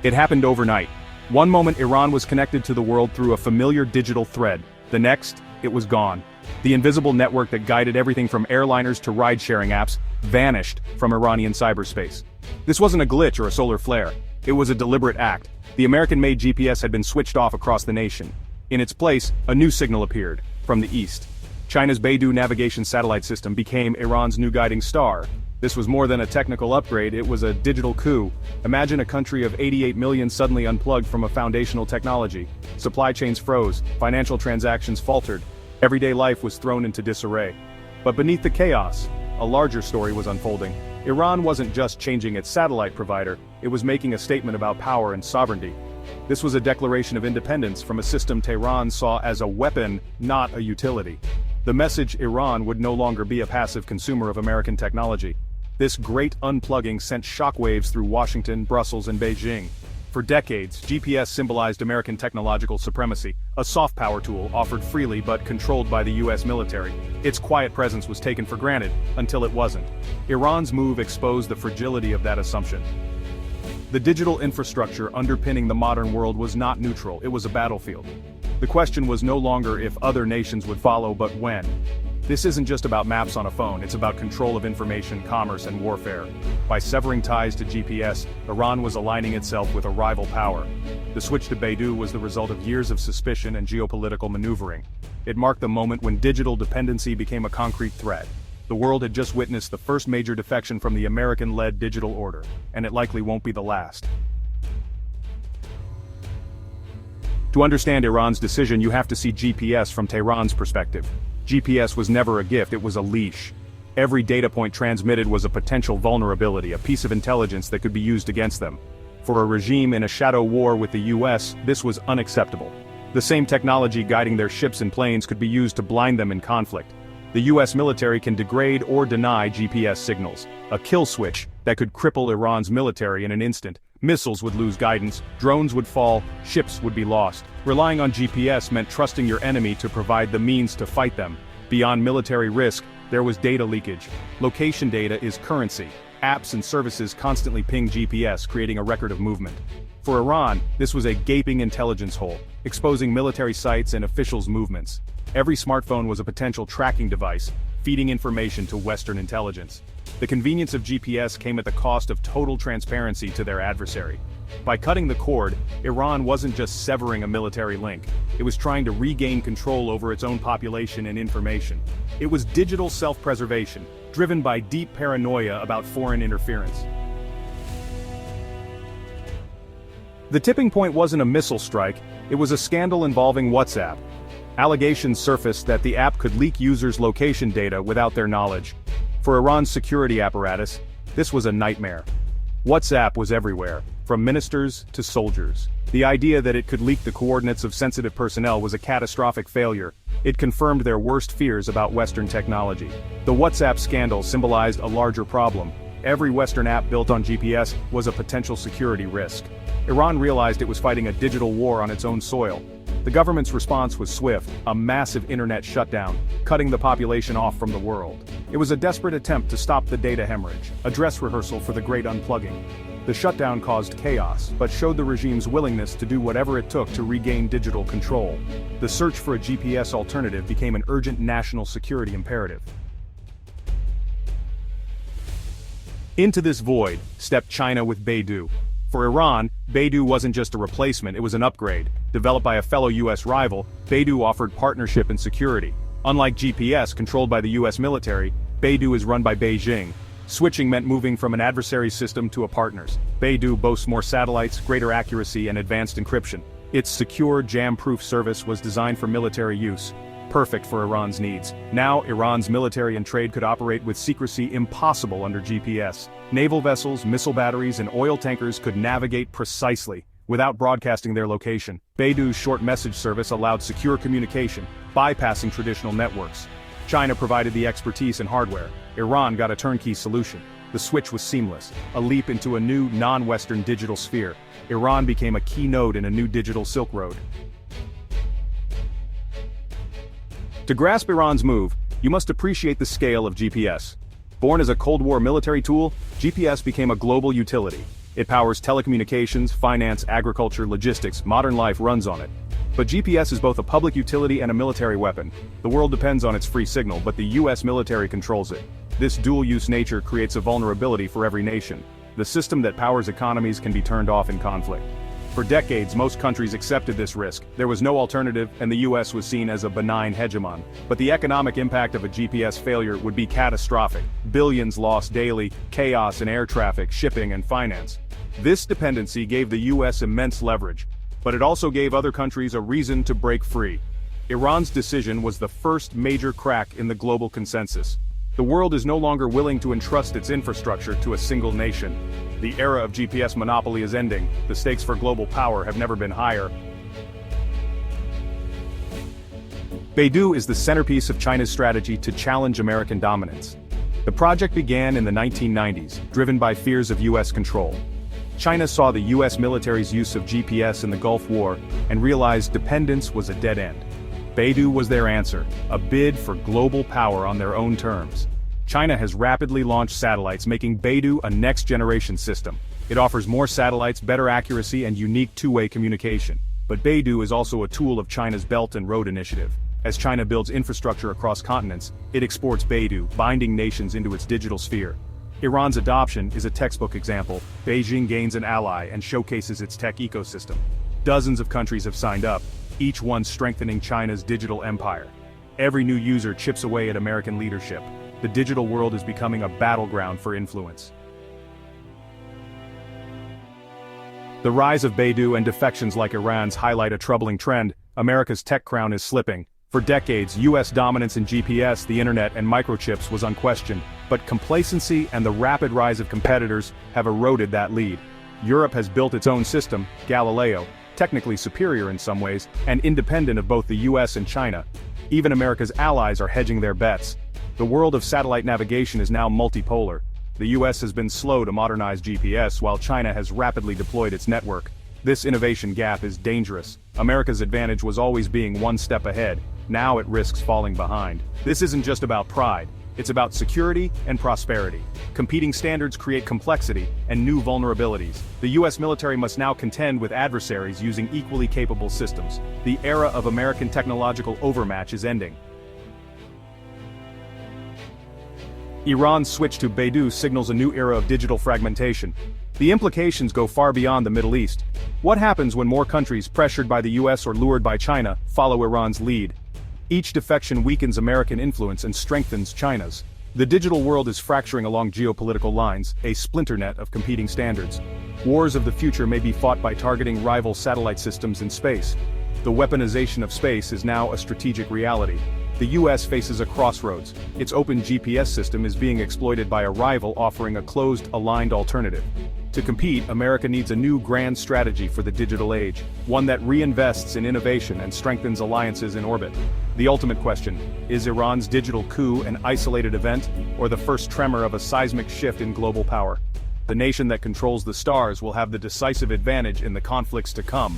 It happened overnight. One moment Iran was connected to the world through a familiar digital thread. The next, it was gone. The invisible network that guided everything from airliners to ride-sharing apps vanished from Iranian cyberspace. This wasn't a glitch or a solar flare. It was a deliberate act. The American-made GPS had been switched off across the nation. In its place, a new signal appeared, from the east. China's Beidou navigation satellite system became Iran's new guiding star. This was more than a technical upgrade, it was a digital coup. Imagine a country of 88 million suddenly unplugged from a foundational technology. Supply chains froze, financial transactions faltered. Everyday life was thrown into disarray. But beneath the chaos, a larger story was unfolding. Iran wasn't just changing its satellite provider, it was making a statement about power and sovereignty. This was a declaration of independence from a system Tehran saw as a weapon, not a utility. The message: Iran would no longer be a passive consumer of American technology. This great unplugging sent shockwaves through Washington, Brussels, and Beijing. For decades, GPS symbolized American technological supremacy, a soft power tool offered freely but controlled by the US military. Its quiet presence was taken for granted, until it wasn't. Iran's move exposed the fragility of that assumption. The digital infrastructure underpinning the modern world was not neutral, it was a battlefield. The question was no longer if other nations would follow, but when. This isn't just about maps on a phone, it's about control of information, commerce, and warfare. By severing ties to GPS, Iran was aligning itself with a rival power. The switch to Beidou was the result of years of suspicion and geopolitical maneuvering. It marked the moment when digital dependency became a concrete threat. The world had just witnessed the first major defection from the American-led digital order, and it likely won't be the last. To understand Iran's decision, you have to see GPS from Tehran's perspective. GPS was never a gift, it was a leash. Every data point transmitted was a potential vulnerability, a piece of intelligence that could be used against them. For a regime in a shadow war with the US, this was unacceptable. The same technology guiding their ships and planes could be used to blind them in conflict. The US military can degrade or deny GPS signals, a kill switch that could cripple Iran's military in an instant. Missiles would lose guidance, drones would fall, ships would be lost. Relying on GPS meant trusting your enemy to provide the means to fight them. Beyond military risk, there was data leakage. Location data is currency. Apps and services constantly ping GPS, creating a record of movement. For Iran, this was a gaping intelligence hole, exposing military sites and officials' movements. Every smartphone was a potential tracking device, feeding information to Western intelligence. The convenience of GPS came at the cost of total transparency to their adversary. By cutting the cord, Iran wasn't just severing a military link, it was trying to regain control over its own population and information. It was digital self-preservation, driven by deep paranoia about foreign interference. The tipping point wasn't a missile strike, it was a scandal involving WhatsApp. Allegations surfaced that the app could leak users' location data without their knowledge. For Iran's security apparatus, this was a nightmare. WhatsApp was everywhere, from ministers to soldiers. The idea that it could leak the coordinates of sensitive personnel was a catastrophic failure. It confirmed their worst fears about Western technology. The WhatsApp scandal symbolized a larger problem. Every Western app built on GPS was a potential security risk. Iran realized it was fighting a digital war on its own soil. The government's response was swift, a massive internet shutdown, cutting the population off from the world. It was a desperate attempt to stop the data hemorrhage, a dress rehearsal for the great unplugging. The shutdown caused chaos, but showed the regime's willingness to do whatever it took to regain digital control. The search for a GPS alternative became an urgent national security imperative. Into this void stepped China with Beidou. For Iran, Beidou wasn't just a replacement, it was an upgrade. Developed by a fellow US rival, Beidou offered partnership and security. Unlike GPS, controlled by the US military, Beidou is run by Beijing. Switching meant moving from an adversary's system to a partner's. Beidou boasts more satellites, greater accuracy, and advanced encryption. Its secure, jam-proof service was designed for military use, perfect for Iran's needs. Now, Iran's military and trade could operate with secrecy impossible under GPS. Naval vessels, missile batteries, and oil tankers could navigate precisely, without broadcasting their location. Beidou's short message service allowed secure communication, bypassing traditional networks. China provided the expertise and hardware. Iran got a turnkey solution. The switch was seamless, a leap into a new, non-Western digital sphere. Iran became a key node in a new digital Silk Road. To grasp Iran's move, you must appreciate the scale of GPS. Born as a Cold War military tool, GPS became a global utility. It powers telecommunications, finance, agriculture, logistics. Modern life runs on it. But GPS is both a public utility and a military weapon. The world depends on its free signal, but the US military controls it. This dual-use nature creates a vulnerability for every nation. The system that powers economies can be turned off in conflict. For decades, most countries accepted this risk. There was no alternative, and the US was seen as a benign hegemon. But the economic impact of a GPS failure would be catastrophic. Billions lost daily, chaos in air traffic, shipping, and finance. This dependency gave the US immense leverage, but it also gave other countries a reason to break free. Iran's decision was the first major crack in the global consensus. The world is no longer willing to entrust its infrastructure to a single nation. The era of GPS monopoly is ending. The stakes for global power have never been higher. Beidou is the centerpiece of China's strategy to challenge American dominance. The project began in the 1990s, driven by fears of US control. China saw the US military's use of GPS in the Gulf War and realized dependence was a dead end. Beidou was their answer, a bid for global power on their own terms. China has rapidly launched satellites, making Beidou a next-generation system. It offers more satellites, better accuracy, and unique two-way communication. But Beidou is also a tool of China's Belt and Road Initiative. As China builds infrastructure across continents, it exports Beidou, binding nations into its digital sphere. Iran's adoption is a textbook example. Beijing gains an ally and showcases its tech ecosystem. Dozens of countries have signed up, each one strengthening China's digital empire. Every new user chips away at American leadership. The digital world is becoming a battleground for influence. The rise of Beidou and defections like Iran's highlight a troubling trend. America's tech crown is slipping. For decades, US dominance in GPS, the internet, and microchips was unquestioned, but complacency and the rapid rise of competitors have eroded that lead. Europe has built its own system, Galileo, technically superior in some ways, and independent of both the US and China. Even America's allies are hedging their bets. The world of satellite navigation is now multipolar. The US has been slow to modernize GPS while China has rapidly deployed its network. This innovation gap is dangerous. America's advantage was always being one step ahead. Now it risks falling behind. This isn't just about pride. It's about security and prosperity. Competing standards create complexity and new vulnerabilities. The US military must now contend with adversaries using equally capable systems. The era of American technological overmatch is ending. Iran's switch to Beidou signals a new era of digital fragmentation. The implications go far beyond the Middle East. What happens when more countries, pressured by the US or lured by China, follow Iran's lead? Each defection weakens American influence and strengthens China's. The digital world is fracturing along geopolitical lines, a splinter net of competing standards. Wars of the future may be fought by targeting rival satellite systems in space. The weaponization of space is now a strategic reality. The US faces a crossroads. Its open GPS system is being exploited by a rival offering a closed, aligned alternative. To compete, America needs a new grand strategy for the digital age, one that reinvests in innovation and strengthens alliances in orbit. The ultimate question, is Iran's digital coup an isolated event, or the first tremor of a seismic shift in global power? The nation that controls the stars will have the decisive advantage in the conflicts to come.